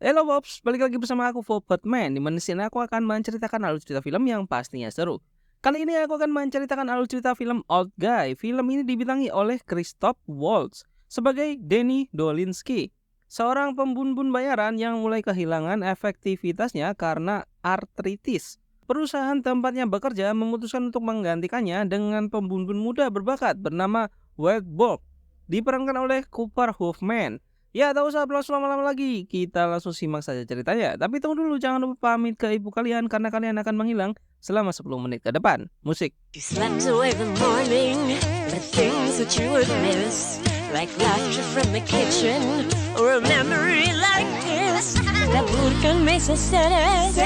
Halo Bobs, balik lagi bersama aku Fobotman. Di mana sini aku akan menceritakan alur cerita film yang pastinya seru. Kali ini aku akan menceritakan alur cerita film Old Guy. Film ini dibintangi oleh Christoph Waltz sebagai Danny Dolinsky, seorang pembunuh bayaran yang mulai kehilangan efektivitasnya karena artritis. Perusahaan tempatnya bekerja memutuskan untuk menggantikannya dengan pembunuh muda berbakat bernama Wildborg, diperankan oleh Cooper Hoffman. Ya, tak usah berlama-lama lagi, kita langsung simak saja ceritanya. Tapi tunggu dulu, jangan lupa pamit ke ibu kalian karena kalian akan menghilang selama 10 menit ke depan. Musik. You slept away the morning, the things that you would miss, like laughter from the kitchen, or a memory like this. Laburkan mesa seres,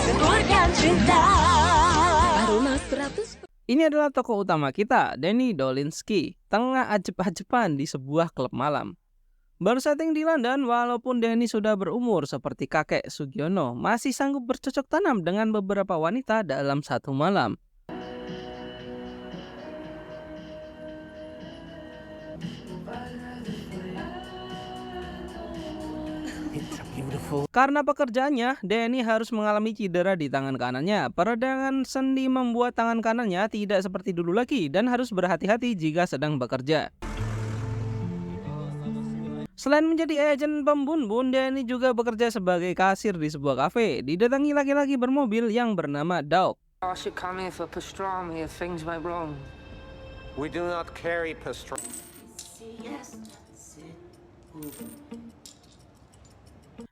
laburkan cinta. Aroma 100. Ini adalah tokoh utama kita, Danny Dolinsky, tengah ajeb-ajeban di sebuah klub malam. Bersetting di London, walaupun Danny sudah berumur seperti kakek Sugiono, masih sanggup bercocok tanam dengan beberapa wanita dalam satu malam. Karena pekerjaannya, Danny harus mengalami cedera di tangan kanannya. Peradangan sendi membuat tangan kanannya tidak seperti dulu lagi dan harus berhati-hati jika sedang bekerja. Selain menjadi agen pembunuh, Danny juga bekerja sebagai kasir di sebuah kafe. Didatangi laki-laki bermobil yang bernama Doug. I should come here for pastrami if things went wrong. We do not carry pastrami.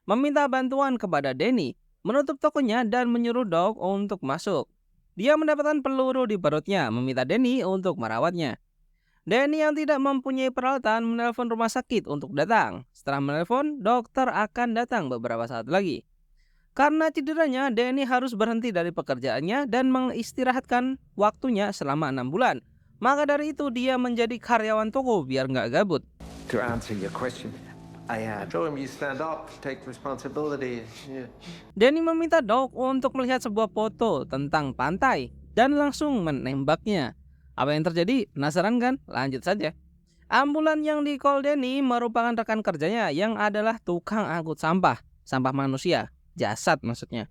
Meminta bantuan kepada Danny, menutup tokonya dan menyuruh Doug untuk masuk. Dia mendapatkan peluru di perutnya, meminta Danny untuk merawatnya. Danny yang tidak mempunyai peralatan menelpon rumah sakit untuk datang. Setelah menelpon, dokter akan datang beberapa saat lagi. Karena cederanya, Danny harus berhenti dari pekerjaannya dan mengistirahatkan waktunya selama 6 bulan. Maka dari itu dia menjadi karyawan toko biar nggak gabut. To answer your question, I told him you stand up, take responsibility. Yeah. Danny meminta Doug untuk melihat sebuah foto tentang pantai dan langsung menembaknya. Apa yang terjadi? Penasaran kan? Lanjut saja. Ambulan yang di-call Danny merupakan rekan kerjanya yang adalah tukang angkut sampah manusia, jasad maksudnya.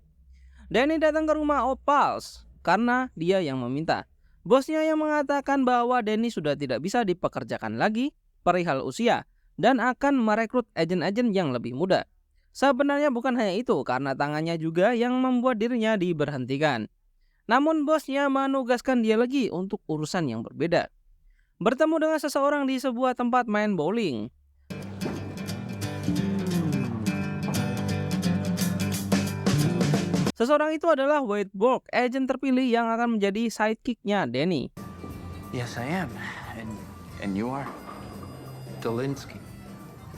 Danny datang ke rumah Opals karena dia yang meminta. Bosnya yang mengatakan bahwa Danny sudah tidak bisa dipekerjakan lagi perihal usia dan akan merekrut agen-agen yang lebih muda. Sebenarnya bukan hanya itu, karena tangannya juga yang membuat dirinya diberhentikan. Namun bosnya menugaskan dia lagi untuk urusan yang berbeda. Bertemu dengan seseorang di sebuah tempat main bowling. Seseorang itu adalah Wade Borg, agen terpilih yang akan menjadi sidekicknya Danny. Yes, I am. And you are? Dolinsky.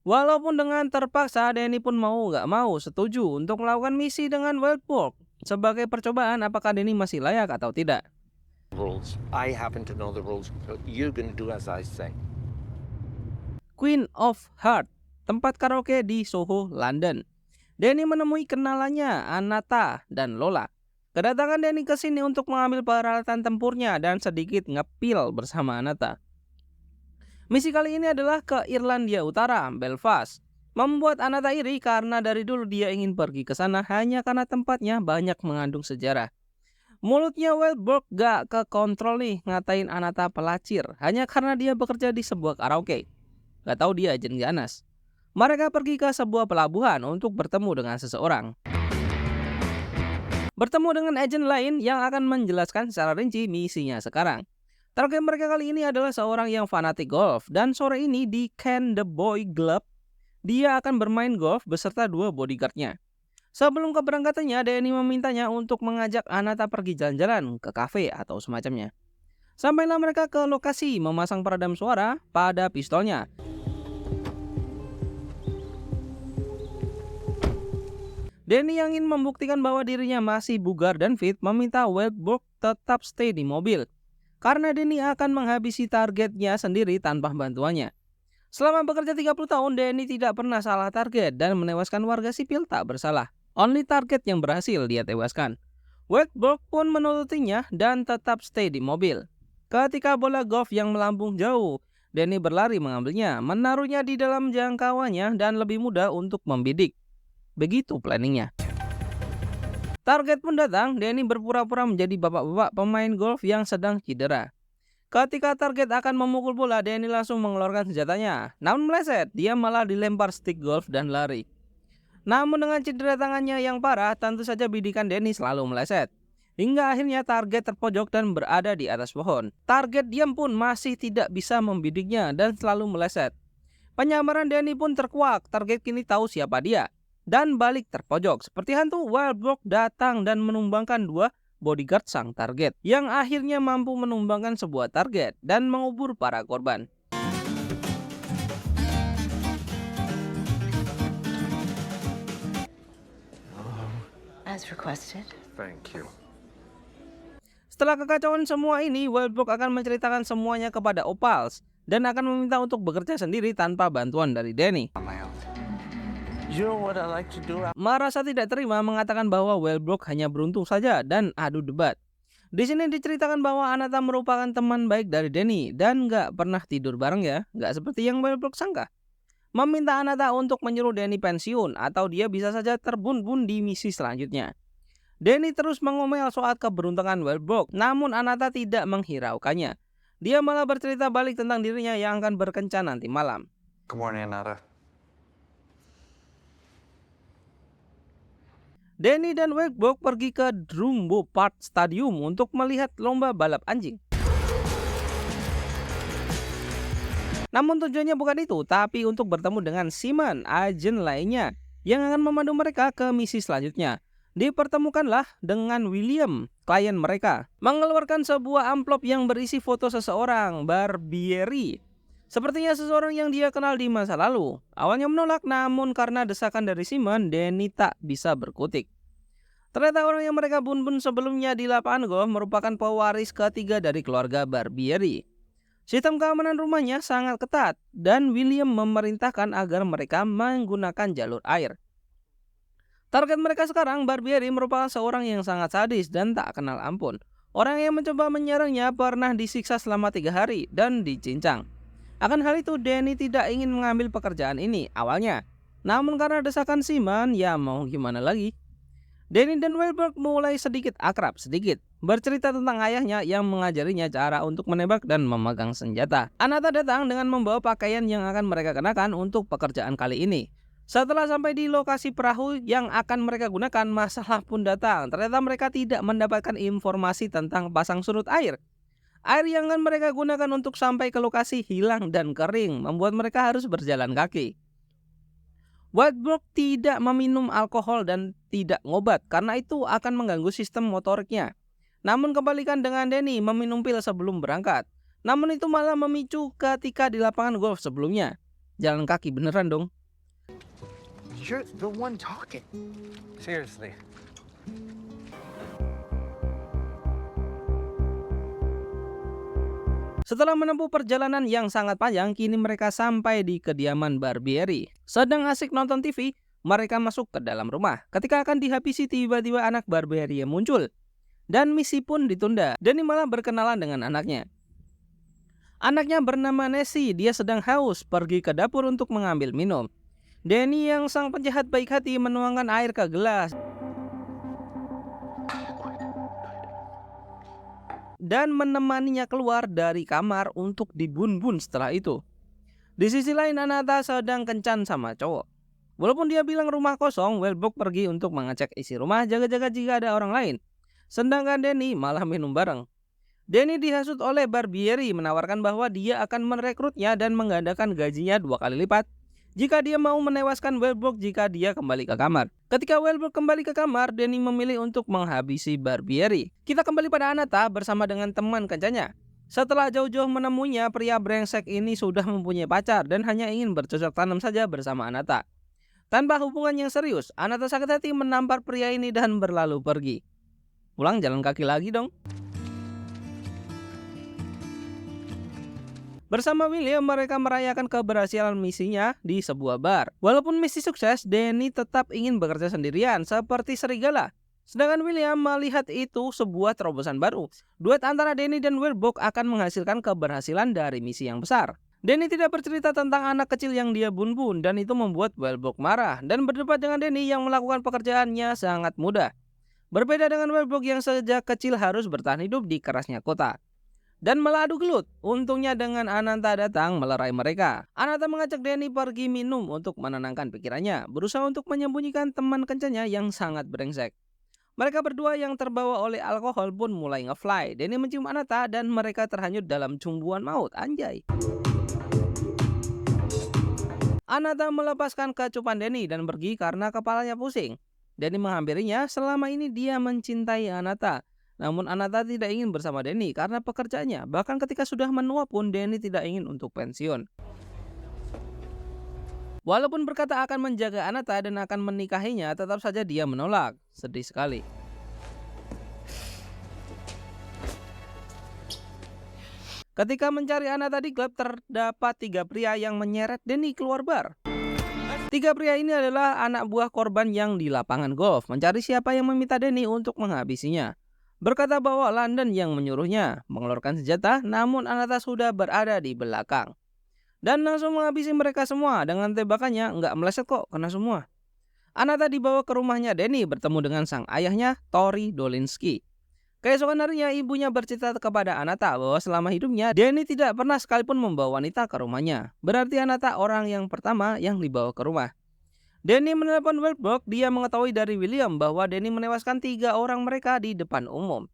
Walaupun dengan terpaksa, Danny pun mau gak mau setuju untuk melakukan misi dengan Wade Borg sebagai percobaan apakah Danny masih layak atau tidak. Rules. I happen to know the rules. So you're gonna do as I say. Queen of Heart, tempat karaoke di Soho, London. Danny menemui kenalannya, Anata dan Lola. Kedatangan Danny ke sini untuk mengambil peralatan tempurnya dan sedikit ngepil bersama Anata. Misi kali ini adalah ke Irlandia Utara, Belfast. Membuat Anata iri karena dari dulu dia ingin pergi ke sana hanya karena tempatnya banyak mengandung sejarah. Mulutnya Wildborg gak kekontrol nih ngatain Anata pelacir hanya karena dia bekerja di sebuah karaoke. Gak tahu dia agen ganas. Mereka pergi ke sebuah pelabuhan untuk bertemu dengan seseorang. Bertemu dengan agen lain yang akan menjelaskan secara rinci misinya sekarang. Target mereka kali ini adalah seorang yang fanatik golf dan sore ini di Ken the Boy Club dia akan bermain golf beserta 2 bodyguardnya. Sebelum keberangkatannya, Danny memintanya untuk mengajak Anata pergi jalan-jalan ke kafe atau semacamnya. Sampailah mereka ke lokasi memasang peredam suara pada pistolnya. Danny yang ingin membuktikan bahwa dirinya masih bugar dan fit meminta Wildborg tetap stay di mobil. Karena Danny akan menghabisi targetnya sendiri tanpa bantuannya. Selama bekerja 30 tahun, Danny tidak pernah salah target dan menewaskan warga sipil tak bersalah. Only target yang berhasil dia tewaskan. Wildborg pun menurutinya dan tetap stay di mobil. Ketika bola golf yang melambung jauh Danny berlari mengambilnya, menaruhnya di dalam jangkauannya dan lebih mudah untuk membidik. Begitu planningnya. Target pun datang, Danny berpura-pura menjadi bapak-bapak pemain golf yang sedang cedera. Ketika target akan memukul bola, Danny langsung mengeluarkan senjatanya. Namun meleset, dia malah dilempar stick golf dan lari. Namun dengan cedera tangannya yang parah, tentu saja bidikan Danny selalu meleset. Hingga akhirnya target terpojok dan berada di atas pohon. Target diam pun masih tidak bisa membidiknya dan selalu meleset. Penyamaran Danny pun terkuak, target kini tahu siapa dia. Dan balik terpojok. Seperti hantu, Wildbrook datang dan menumbangkan 2 bodyguard sang target. Yang akhirnya mampu menumbangkan sebuah target dan mengubur para korban. As requested. Thank you. Setelah kekacauan semua ini, Wildbrook akan menceritakan semuanya kepada Opals dan akan meminta untuk bekerja sendiri tanpa bantuan dari Danny. On my own. You know what I like to do? Merasa tidak terima mengatakan bahwa Wildbrook hanya beruntung saja dan adu debat. Di sini diceritakan bahwa Anata merupakan teman baik dari Danny dan nggak pernah tidur bareng ya, nggak seperti yang Wildbrook sangka. Meminta Anata untuk menyuruh Danny pensiun atau dia bisa saja terbun-bun di misi selanjutnya. Danny terus mengomel soal keberuntungan Wildbrook, namun Anata tidak menghiraukannya. Dia malah bercerita balik tentang dirinya yang akan berkencan nanti malam. Good morning, Anata. Danny dan Wildbrook pergi ke Drumbo Park Stadium untuk melihat lomba balap anjing. Namun tujuannya bukan itu, tapi untuk bertemu dengan Simon, agen lainnya, yang akan memandu mereka ke misi selanjutnya. Dipertemukanlah dengan William, klien mereka, mengeluarkan sebuah amplop yang berisi foto seseorang, Barbieri. Sepertinya seseorang yang dia kenal di masa lalu. Awalnya menolak, namun karena desakan dari Simon, Danny tak bisa berkutik. Ternyata orang yang mereka bun-bun sebelumnya di lapangan golf merupakan pewaris ketiga dari keluarga Barbieri. Sistem keamanan rumahnya sangat ketat, dan William memerintahkan agar mereka menggunakan jalur air. Target mereka sekarang, Barbieri, merupakan seorang yang sangat sadis dan tak kenal ampun. Orang yang mencoba menyerangnya pernah disiksa selama 3 hari dan dicincang. Akan hal itu, Danny tidak ingin mengambil pekerjaan ini awalnya. Namun karena desakan Simon, ya mau gimana lagi. Danny dan Wildbrook mulai sedikit akrab, bercerita tentang ayahnya yang mengajarinya cara untuk menembak dan memegang senjata. Anata datang dengan membawa pakaian yang akan mereka kenakan untuk pekerjaan kali ini. Setelah sampai di lokasi perahu yang akan mereka gunakan, masalah pun datang. Ternyata mereka tidak mendapatkan informasi tentang pasang surut air. Air yang akan mereka gunakan untuk sampai ke lokasi hilang dan kering, membuat mereka harus berjalan kaki. Wildbrook tidak meminum alkohol dan tidak ngobat, karena itu akan mengganggu sistem motoriknya. Namun kebalikan dengan Danny, meminum pil sebelum berangkat. Namun itu malah memicu ketika di lapangan golf sebelumnya. Jalan kaki beneran dong. You're the one talking. Seriously. Setelah menempuh perjalanan yang sangat panjang, kini mereka sampai di kediaman Barbieri. Sedang asik nonton TV, mereka masuk ke dalam rumah. Ketika akan dihabisi, tiba-tiba anak Barbieri muncul. Dan misi pun ditunda. Danny malah berkenalan dengan anaknya. Anaknya bernama Nessie, dia sedang haus, pergi ke dapur untuk mengambil minum. Danny yang sang penjahat baik hati menuangkan air ke gelas dan menemaninya keluar dari kamar untuk dibun-bun setelah itu. Di sisi lain, Anata sedang kencan sama cowok. Walaupun dia bilang rumah kosong, Wildbrook pergi untuk mengecek isi rumah, jaga-jaga jika ada orang lain. Sedangkan Danny malah minum bareng. Danny dihasut oleh Barbieri menawarkan bahwa dia akan merekrutnya dan menggandakan gajinya 2 kali lipat jika dia mau menewaskan Wildbrook jika dia kembali ke kamar. Ketika Wildbrook kembali ke kamar, Danny memilih untuk menghabisi Barbieri. Kita kembali pada Anata bersama dengan teman kencannya. Setelah jauh-jauh menemuinya, pria brengsek ini sudah mempunyai pacar dan hanya ingin bercocok tanam saja bersama Anata. Tanpa hubungan yang serius, Anata sakit hati menampar pria ini dan berlalu pergi. Pulang jalan kaki lagi dong. Bersama William, mereka merayakan keberhasilan misinya di sebuah bar. Walaupun misi sukses, Danny tetap ingin bekerja sendirian seperti serigala. Sedangkan William melihat itu sebuah terobosan baru. Duet antara Danny dan Wildbrook akan menghasilkan keberhasilan dari misi yang besar. Denny tidak bercerita tentang anak kecil yang dia bun-bun dan itu membuat Wellbrook marah dan berdebat dengan Denny yang melakukan pekerjaannya sangat mudah. Berbeda dengan Wellbrook yang sejak kecil harus bertahan hidup di kerasnya kota. Dan malah adu gelut. Untungnya dengan Ananta datang melerai mereka. Ananta mengajak Denny pergi minum untuk menenangkan pikirannya, berusaha untuk menyembunyikan teman kencannya yang sangat brengsek. Mereka berdua yang terbawa oleh alkohol pun mulai ngefly. Denny mencium Ananta dan mereka terhanyut dalam cumbuan maut. Anjay. Ananta melepaskan kecupan Denny dan pergi karena kepalanya pusing. Denny menghampirinya, selama ini dia mencintai Ananta. Namun Ananta tidak ingin bersama Denny karena pekerjaannya. Bahkan ketika sudah menua pun Denny tidak ingin untuk pensiun. Walaupun berkata akan menjaga Ananta dan akan menikahinya, tetap saja dia menolak. Sedih sekali. Ketika mencari Ananta di klub, terdapat 3 pria yang menyeret Denny keluar bar. 3 pria ini adalah anak buah korban yang di lapangan golf mencari siapa yang meminta Denny untuk menghabisinya. Berkata bahwa London yang menyuruhnya mengeluarkan senjata, namun Ananta sudah berada di belakang. Dan langsung menghabisi mereka semua dengan tembakannya nggak meleset kok, kena semua. Ananta dibawa ke rumahnya Denny bertemu dengan sang ayahnya, Tori Dolinski. Keesokan harinya ibunya bercerita kepada Ananta bahwa selama hidupnya Denny tidak pernah sekalipun membawa wanita ke rumahnya. Berarti Ananta orang yang pertama yang dibawa ke rumah. Denny menelepon Wellbrook, dia mengetahui dari William bahwa Denny menewaskan 3 orang mereka di depan umum.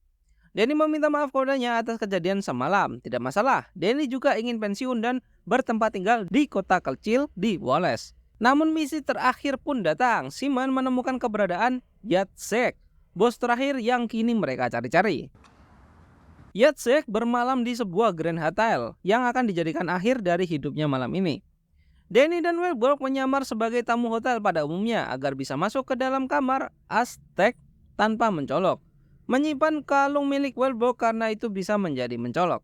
Denny meminta maaf kepadanya atas kejadian semalam. Tidak masalah, Denny juga ingin pensiun dan bertempat tinggal di kota kecil di Wallace. Namun misi terakhir pun datang. Simon menemukan keberadaan Jacek, bos terakhir yang kini mereka cari-cari. Jacek bermalam di sebuah Grand Hotel yang akan dijadikan akhir dari hidupnya malam ini. Denny dan Wellbrook menyamar sebagai tamu hotel pada umumnya agar bisa masuk ke dalam kamar Aztec tanpa mencolok. Menyimpan kalung milik Wellbrook karena itu bisa menjadi mencolok.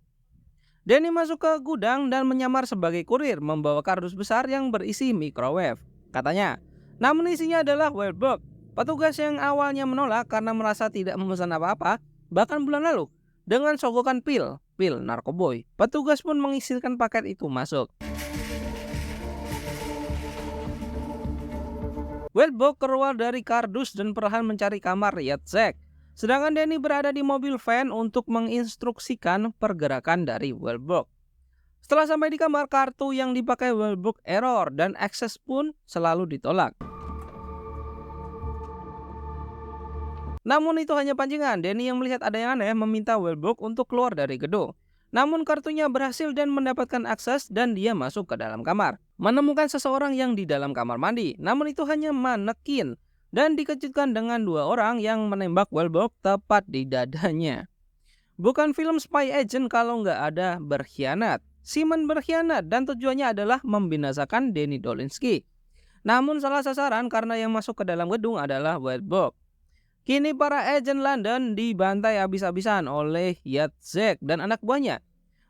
Denny masuk ke gudang dan menyamar sebagai kurir membawa kardus besar yang berisi microwave. Katanya, namun isinya adalah Wellbrook. Petugas yang awalnya menolak karena merasa tidak memesan apa-apa, bahkan bulan lalu, dengan sogokan pil narkoboy, petugas pun mengizinkan paket itu masuk. Wellbrook keluar dari kardus dan perlahan mencari kamar Jacek. Sedangkan Denny berada di mobil van untuk menginstruksikan pergerakan dari Wellbrook. Setelah sampai di kamar, kartu yang dipakai Wellbrook error dan akses pun selalu ditolak. Namun itu hanya pancingan. Denny yang melihat ada yang aneh meminta Wellbrook untuk keluar dari gedung. Namun kartunya berhasil dan mendapatkan akses dan dia masuk ke dalam kamar. Menemukan seseorang yang di dalam kamar mandi. Namun itu hanya manekin. Dan dikejutkan dengan 2 orang yang menembak Wellbrook tepat di dadanya. Bukan film spy agent kalau nggak ada berkhianat. Simon berkhianat dan tujuannya adalah membinasakan Denny Dolinski. Namun salah sasaran karena yang masuk ke dalam gedung adalah Wellbrook. Kini para agen London dibantai habis-habisan oleh Jacek dan anak buahnya.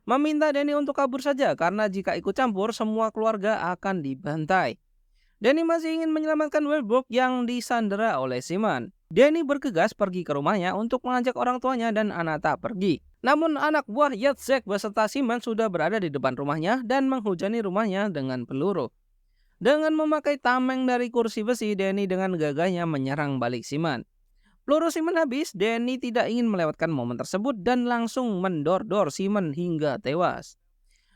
Meminta Denny untuk kabur saja karena jika ikut campur semua keluarga akan dibantai. Denny masih ingin menyelamatkan Wellbrook yang disandera oleh Simon. Denny bergegas pergi ke rumahnya untuk mengajak orang tuanya dan Ananta pergi. Namun anak buah Jacek beserta Simon sudah berada di depan rumahnya dan menghujani rumahnya dengan peluru. Dengan memakai tameng dari kursi besi, Denny dengan gagahnya menyerang balik Simon. Peluru Simon habis, Denny tidak ingin melewatkan momen tersebut dan langsung mendor-dor Simon hingga tewas.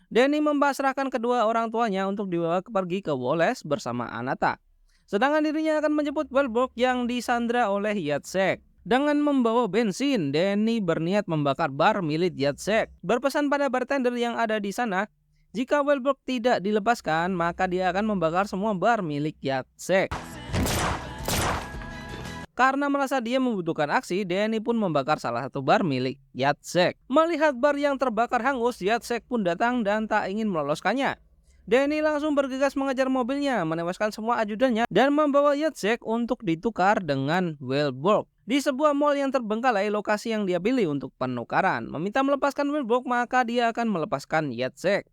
Denny membasrahkan kedua orang tuanya untuk dibawa pergi ke Wallace bersama Ananta. Sedangkan dirinya akan menjemput Wellbrook yang disandra oleh Jacek. Dengan membawa bensin, Denny berniat membakar bar milik Jacek. Berpesan pada bartender yang ada di sana, jika Wellbrook tidak dilepaskan, maka dia akan membakar semua bar milik Jacek. Karena merasa dia membutuhkan aksi, Denny pun membakar salah satu bar milik Jacek. Melihat bar yang terbakar hangus, Jacek pun datang dan tak ingin meloloskannya. Denny langsung bergegas mengejar mobilnya, menewaskan semua ajudannya, dan membawa Jacek untuk ditukar dengan Wellbrook. Di sebuah mall yang terbengkalai, lokasi yang dia pilih untuk penukaran. Meminta melepaskan Wellbrook, maka dia akan melepaskan Jacek.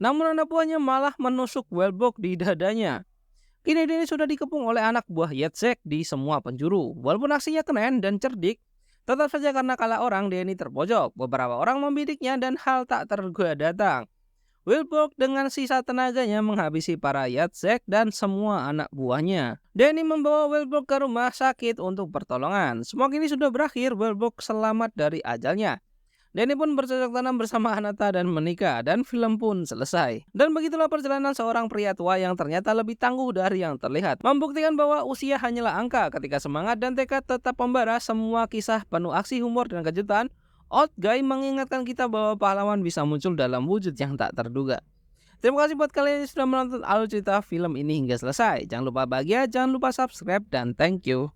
Namun anak buahnya malah menusuk Wellbrook di dadanya. Kini Denny sudah dikepung oleh anak buah Jacek di semua penjuru. Walaupun aksinya keren dan cerdik, tetap saja karena kalah orang Denny terpojok. Beberapa orang membidiknya dan hal tak terduga datang. Wilbur dengan sisa tenaganya menghabisi para Yatsek dan semua anak buahnya. Danny membawa Wilbur ke rumah sakit untuk pertolongan. Semua ini sudah berakhir, Wilbur selamat dari ajalnya. Danny pun bercocok tanam bersama Anata dan menikah, dan film pun selesai. Dan begitulah perjalanan seorang pria tua yang ternyata lebih tangguh dari yang terlihat. Membuktikan bahwa usia hanyalah angka ketika semangat dan tekad tetap membara. Semua kisah penuh aksi, humor, dan kejutan. Old Guy mengingatkan kita bahwa pahlawan bisa muncul dalam wujud yang tak terduga. Terima kasih buat kalian yang sudah menonton alur cerita film ini hingga selesai. Jangan lupa bahagia, jangan lupa subscribe, dan thank you.